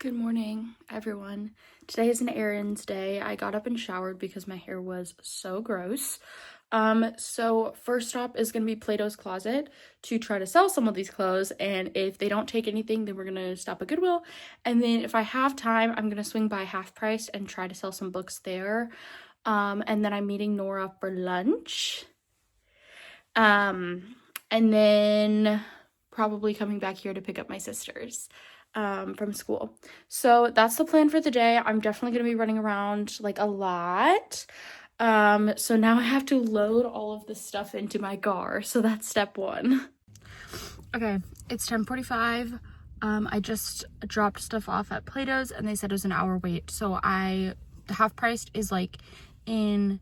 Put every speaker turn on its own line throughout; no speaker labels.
Good morning, everyone. Today is an errands day. I got up and showered because my hair was so gross. So first stop is going to be Plato's Closet to try to sell some of these clothes, and if they don't take anything, then we're going to stop at Goodwill, and then if I have time, I'm going to swing by Half Price and try to sell some books there. And then I'm meeting Nora for lunch. And then probably coming back here to pick up my sisters from school. So that's the plan for the day. I'm definitely going to be running around like a lot. So now I have to load all of this stuff into my car. So that's step one. Okay, it's 10:45. I just dropped stuff off at Plato's and they said it was an hour wait. So the Half Price is like in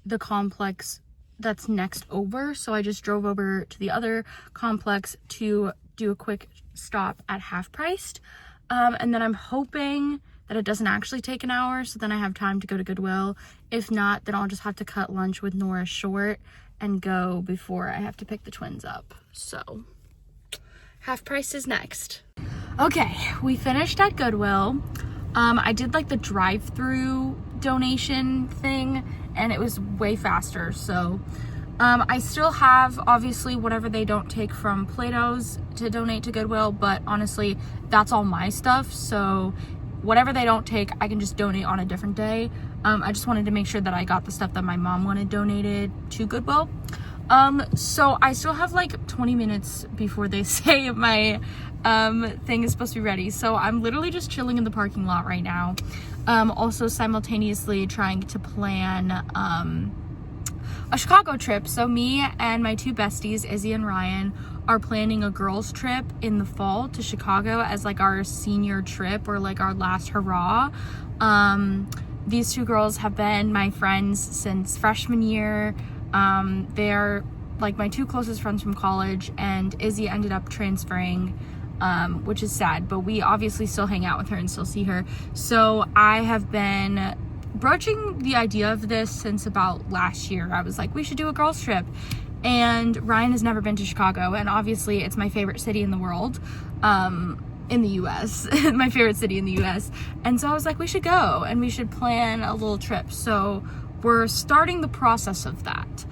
the complex that's next over. So I just drove over to the other complex to do a quick stop at Half Price. And then I'm hoping that it doesn't actually take an hour, so then I have time to go to Goodwill. If not, then I'll just have to cut lunch with Nora short and go before I have to pick the twins up. So Half Price is next. Okay, we finished at Goodwill. I did like the drive-through donation thing and it was way faster. So I still have obviously whatever they don't take from Plato's to donate to Goodwill, but honestly that's all my stuff, so whatever they don't take I can just donate on a different day. I just wanted to make sure that I got the stuff that my mom wanted donated to Goodwill. So I still have like 20 minutes before they say my thing is supposed to be ready, so I'm literally just chilling in the parking lot right now. Also simultaneously trying to plan a Chicago trip. So me and my two besties, Izzy and Ryan, are planning a girls trip in the fall to Chicago as like our senior trip or like our last hurrah. These two girls have been my friends since freshman year. They're like my two closest friends from college, and Izzy ended up transferring, which is sad, but we obviously still hang out with her and still see her. So I have been broaching the idea of this since about last year. I was like, we should do a girls trip, and Ryan has never been to Chicago, and obviously it's my favorite city in the world, in the US, my favorite city in the US, and so I was like, we should go and we should plan a little trip. So we're starting the process of that.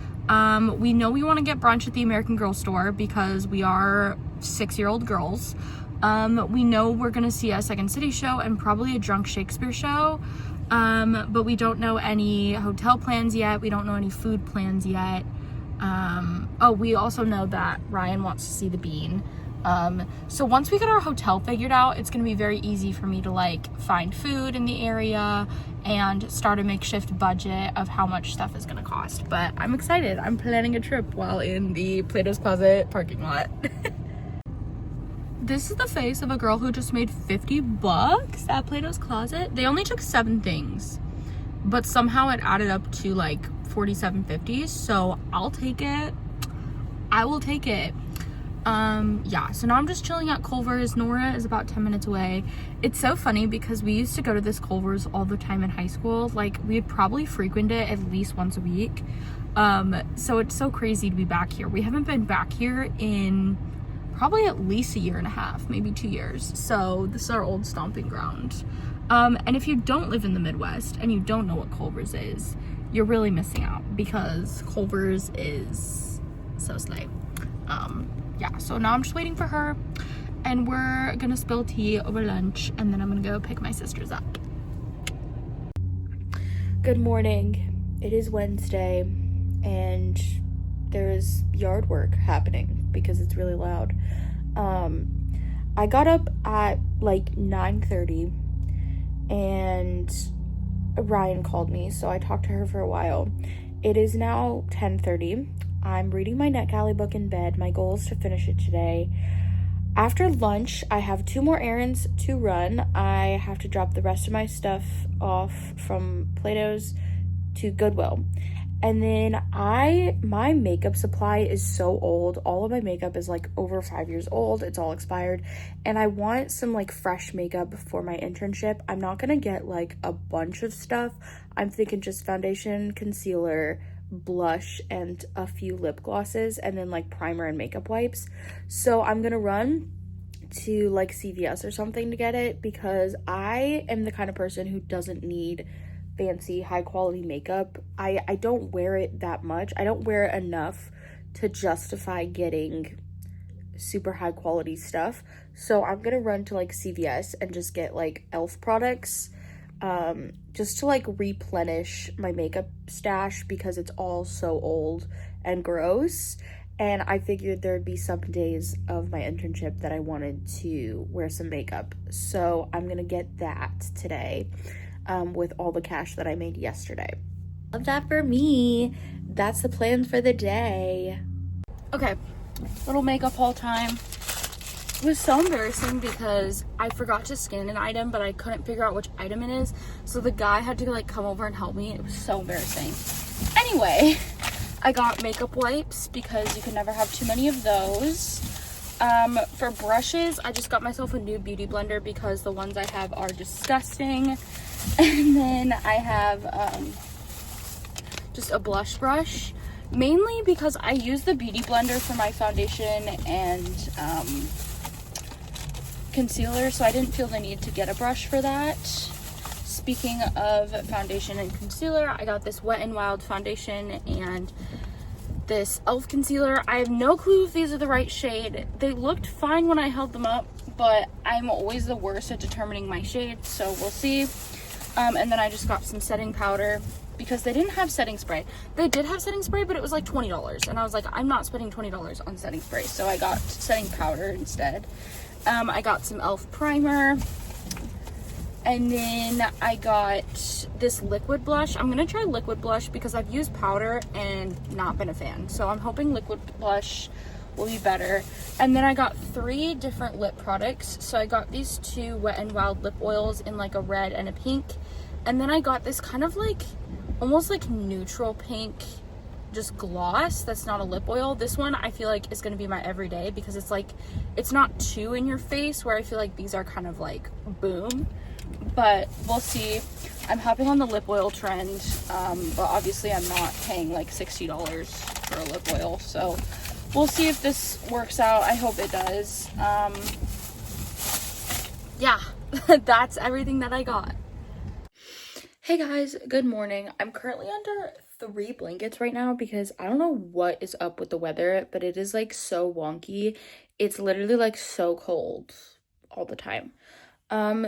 We know we want to get brunch at the American Girl store because we are 6-year-old girls. We know we're gonna see a Second City show and probably a Drunk Shakespeare show. But we don't know any hotel plans yet. We don't know any food plans yet. We also know that Ryan wants to see the Bean. So once we get our hotel figured out, it's gonna be very easy for me to like find food in the area and start a makeshift budget of how much stuff is gonna cost. But I'm excited. I'm planning a trip while in the Plato's Closet parking lot. This is the face of a girl who just made $50 at Plato's Closet. They only took 7 things, but somehow it added up to like $47.50. So I'll take it. I will take it. Yeah, so now I'm just chilling at Culver's. Nora is about 10 minutes away. It's so funny because we used to go to this Culver's all the time in high school. Like we'd probably frequent it at least once a week. So it's so crazy to be back here. We haven't been back here in probably at least a year and a half, maybe 2 years. So this is our old stomping ground. And if you don't live in the Midwest and you don't know what Culver's is, you're really missing out because Culver's is so slay. Yeah, so now I'm just waiting for her and we're gonna spill tea over lunch and then I'm gonna go pick my sisters up. Good morning. It is Wednesday and there's yard work happening because it's really loud. I got up at like 9:30 and Ryan called me, so I talked to her for a while. It is now 10:30. I'm reading my NetGalley book in bed. My goal is to finish it today. After lunch, I have 2 more errands to run. I have to drop the rest of my stuff off from Plato's to Goodwill. And then my makeup supply is so old. All of my makeup is like over 5 years old. It's all expired. And I want some like fresh makeup for my internship. I'm not gonna get like a bunch of stuff. I'm thinking just foundation, concealer, blush, and a few lip glosses, and then like primer and makeup wipes. So I'm gonna run to like CVS or something to get it, because I am the kind of person who doesn't need fancy high quality makeup. I don't wear it that much. I don't wear it enough to justify getting super high quality stuff. So I'm gonna run to like CVS and just get like elf products, just to like replenish my makeup stash, because it's all so old and gross. And I figured there'd be some days of my internship that I wanted to wear some makeup, so I'm gonna get that today, with all the cash that I made yesterday. Love that for me. That's the plan for the day. Okay, little makeup haul time. It was so embarrassing because I forgot to scan an item, but I couldn't figure out which item it is, so the guy had to like come over and help me. It was so embarrassing. Anyway, I got makeup wipes because you can never have too many of those. For brushes, I just got myself a new beauty blender because the ones I have are disgusting. And then I have just a blush brush, mainly because I use the beauty blender for my foundation and concealer, so I didn't feel the need to get a brush for that. Speaking of foundation and concealer, I got this Wet n Wild foundation and this e.l.f. concealer. I have no clue if these are the right shade. They looked fine when I held them up, but I'm always the worst at determining my shades, so we'll see. And then I just got some setting powder because they didn't have setting spray. They did have setting spray, but it was like $20, and I was like, I'm not spending $20 on setting spray, so I got setting powder instead. I got some e.l.f. primer, and then I got this liquid blush. I'm gonna try liquid blush because I've used powder and not been a fan, so I'm hoping liquid blush will be better. And then I got 3 different lip products. So I got these 2 Wet n Wild lip oils in like a red and a pink, and then I got this kind of like almost like neutral pink just gloss that's not a lip oil. This one I feel like is going to be my everyday because it's like, it's not too in your face, where I feel like these are kind of like boom, but we'll see. I'm hopping on the lip oil trend, but obviously I'm not paying like $60 for a lip oil, so we'll see if this works out. I hope it does. Yeah, that's everything that I got. Hey guys, good morning. I'm currently under 3 blankets right now because I don't know what is up with the weather, but it is like so wonky. It's literally like so cold all the time.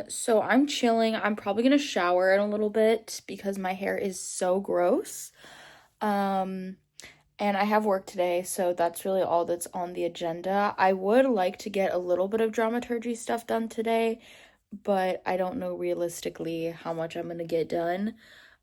So I'm chilling. I'm probably gonna shower in a little bit because my hair is so gross. And I have work today, so that's really all that's on the agenda. I would like to get a little bit of dramaturgy stuff done today, but I don't know realistically how much I'm gonna get done.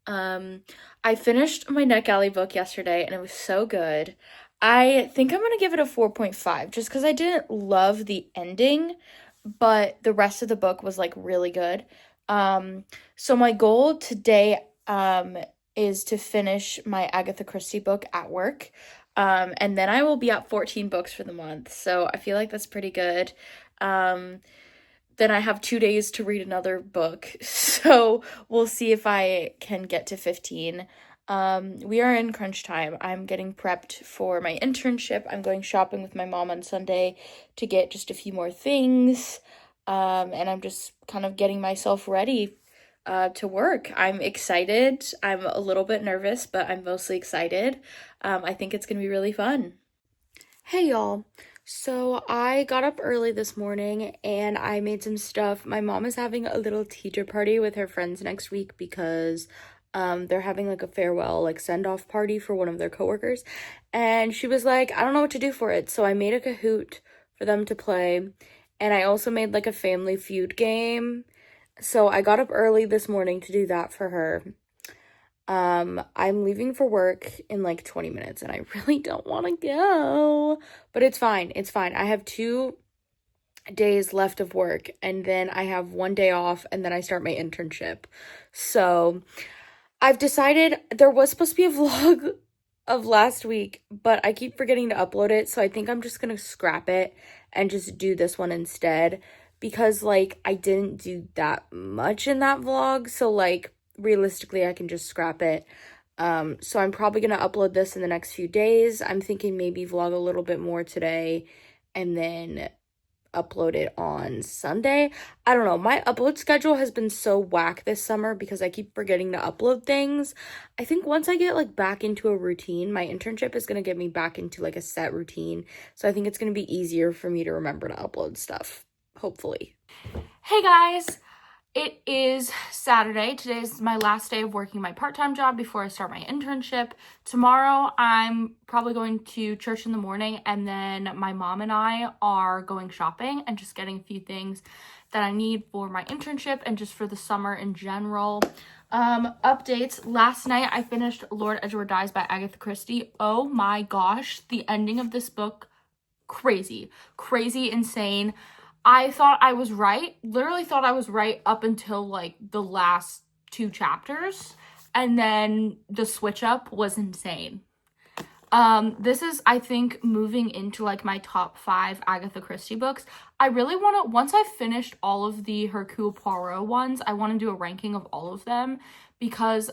I finished my NetGalley book yesterday, and it was so good. I think I'm gonna give it a 4.5 just because I didn't love the ending, but the rest of the book was like really good. So my goal today is to finish my Agatha Christie book at work, and then I will be at 14 books for the month, so I feel like that's pretty good. Then I have 2 days to read another book, so we'll see if I can get to 15. We are in crunch time. I'm getting prepped for my internship. I'm going shopping with my mom on Sunday to get just a few more things, and I'm just kind of getting myself ready to work. I'm excited. I'm a little bit nervous, but I'm mostly excited. I think it's gonna be really fun. Hey y'all. So I got up early this morning and I made some stuff. My mom is having a little teacher party with her friends next week because they're having like a farewell, like send-off party for one of their coworkers. And she was like, I don't know what to do for it. So I made a Kahoot for them to play. And I also made like a Family Feud game. So I got up early this morning to do that for her. I'm leaving for work in like 20 minutes and I really don't want to go, but it's fine. It's fine. I have 2 days left of work and then I have 1 day off and then I start my internship. So I've decided there was supposed to be a vlog of last week, but I keep forgetting to upload it. So I think I'm just going to scrap it and just do this one instead because like I didn't do that much in that vlog. So like realistically I can just scrap it. So I'm probably gonna upload this in the next few days. I'm thinking maybe vlog a little bit more today and then upload it on Sunday. I don't know. My upload schedule has been so whack this summer because I keep forgetting to upload things. I think once I get like back into a routine, my internship is going to get me back into like a set routine. So I think it's going to be easier for me to remember to upload stuff, hopefully. Hey guys, it is Saturday. Today is my last day of working my part-time job before I start my internship. Tomorrow, I'm probably going to church in the morning, and then my mom and I are going shopping and just getting a few things that I need for my internship and just for the summer in general. Updates. Last night, I finished Lord Edward Dies by Agatha Christie. Oh my gosh, the ending of this book, crazy, insane. I thought I was right, literally thought I was right up until like the last 2 chapters, and then the switch up was insane. This is, I think, moving into like my top 5 Agatha Christie books. I really want to, once I've finished all of the Hercule Poirot ones, I want to do a ranking of all of them, because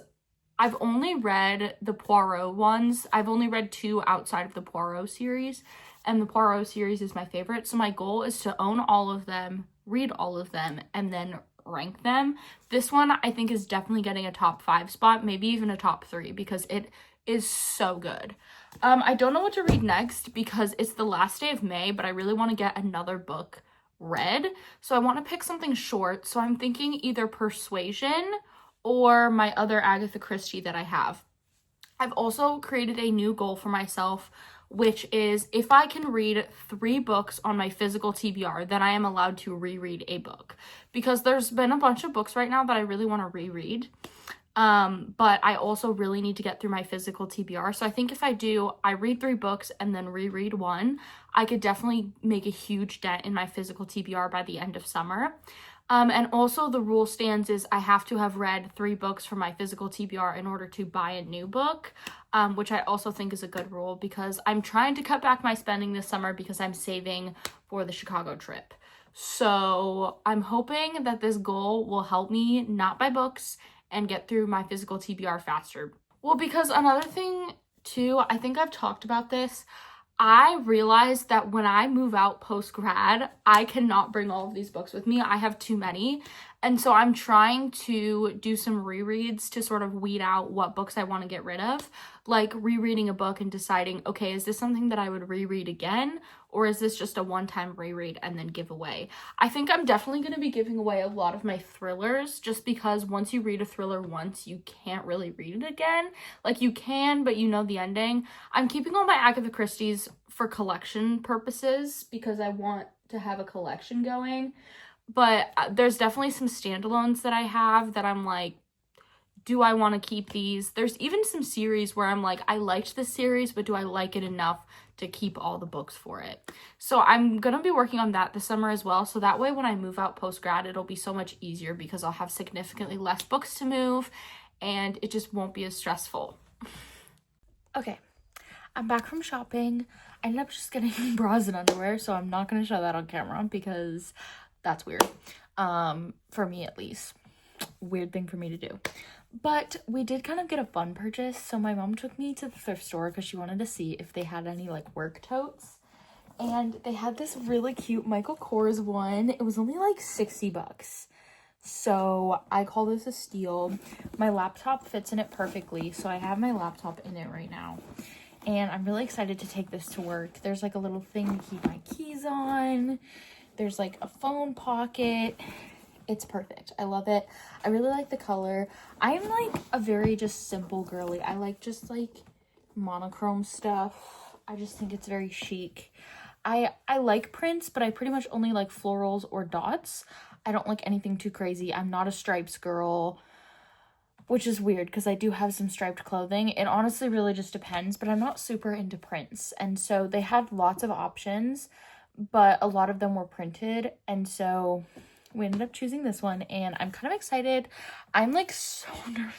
I've only read the Poirot ones. I've only read 2 outside of the Poirot series, and the Poirot series is my favorite. So my goal is to own all of them, read all of them, and then rank them. This one I think is definitely getting a top 5 spot, maybe even a top 3, because it is so good. I don't know what to read next because it's the last day of May, but I really want to get another book read. So I want to pick something short. So I'm thinking either Persuasion or my other Agatha Christie that I have. I've also created a new goal for myself, which is if I can read 3 books on my physical TBR, then I am allowed to reread a book. Because there's been a bunch of books right now that I really want to reread. But I also really need to get through my physical TBR. So I think if I read 3 books and then reread 1, I could definitely make a huge dent in my physical TBR by the end of summer. And also the rule stands is I have to have read 3 books for my physical TBR in order to buy a new book, which I also think is a good rule because I'm trying to cut back my spending this summer because I'm saving for the Chicago trip. So I'm hoping that this goal will help me not buy books and get through my physical TBR faster. Well, because another thing too, I think I've talked about this, I realized that when I move out post-grad, I cannot bring all of these books with me. I have too many. And so I'm trying to do some rereads to sort of weed out what books I want to get rid of. Like rereading a book and deciding, okay, is this something that I would reread again? Or is this just a one-time reread and then give away? I think I'm definitely going to be giving away a lot of my thrillers just because once you read a thriller once, you can't really read it again. Like you can, but you know the ending. I'm keeping all my Agatha Christie's for collection purposes because I want to have a collection going. But there's definitely some standalones that I have that I'm like, do I want to keep these? There's even some series where I'm like, I liked this series, but do I like it enough to keep all the books for it? So I'm going to be working on that this summer as well. So that way when I move out post-grad, it'll be so much easier because I'll have significantly less books to move and it just won't be as stressful. Okay, I'm back from shopping. I ended up just getting bras and underwear, so I'm not going to show that on camera because that's weird. For me at least. Weird thing for me to do. But we did kind of get a fun purchase. So my mom took me to the thrift store because she wanted to see if they had any like work totes. And they had this really cute Michael Kors one. It was only like 60 bucks. So I call this a steal. My laptop fits in it perfectly. So I have my laptop in it right now. And I'm really excited to take this to work. There's like a little thing to keep my keys on. There's like a phone pocket. It's perfect. I love it. I really like the color. I'm like a very just simple girly. I like just like monochrome stuff. I just think it's very chic. I like prints, but I pretty much only like florals or dots. I don't like anything too crazy. I'm not a stripes girl, which is weird because I do have some striped clothing. It honestly really just depends, but I'm not super into prints. And so they had lots of options, but a lot of them were printed. And so we ended up choosing this one and I'm kind of excited. I'm like so nervous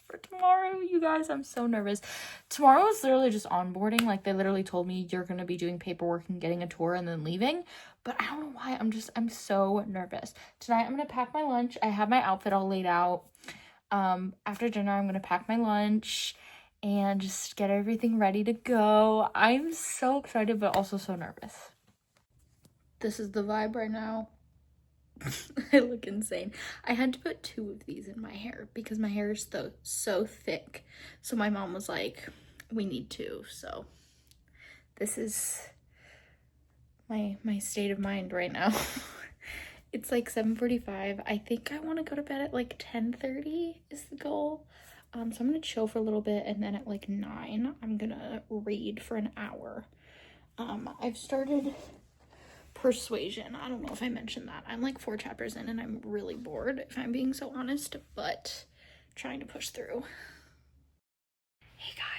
for tomorrow, you guys. I'm so nervous. Tomorrow is literally just onboarding. Like they literally told me you're going to be doing paperwork and getting a tour and then leaving. But I don't know why. I'm so nervous. Tonight I'm going to pack my lunch. I have my outfit all laid out. After dinner, I'm going to pack my lunch and just get everything ready to go. I'm so excited, but also so nervous. This is the vibe right now. I look insane. I had to put 2 of these in my hair because my hair is so thick. So my mom was like, we need 2. So this is my state of mind right now. It's like 7:45. I think I want to go to bed at like 10:30 is the goal. So I'm gonna chill for a little bit, and then at like 9 I'm gonna read for an hour. I've started Persuasion. I don't know if I mentioned that. I'm like 4 chapters in and I'm really bored, if I'm being so honest, but trying to push through. Hey guys.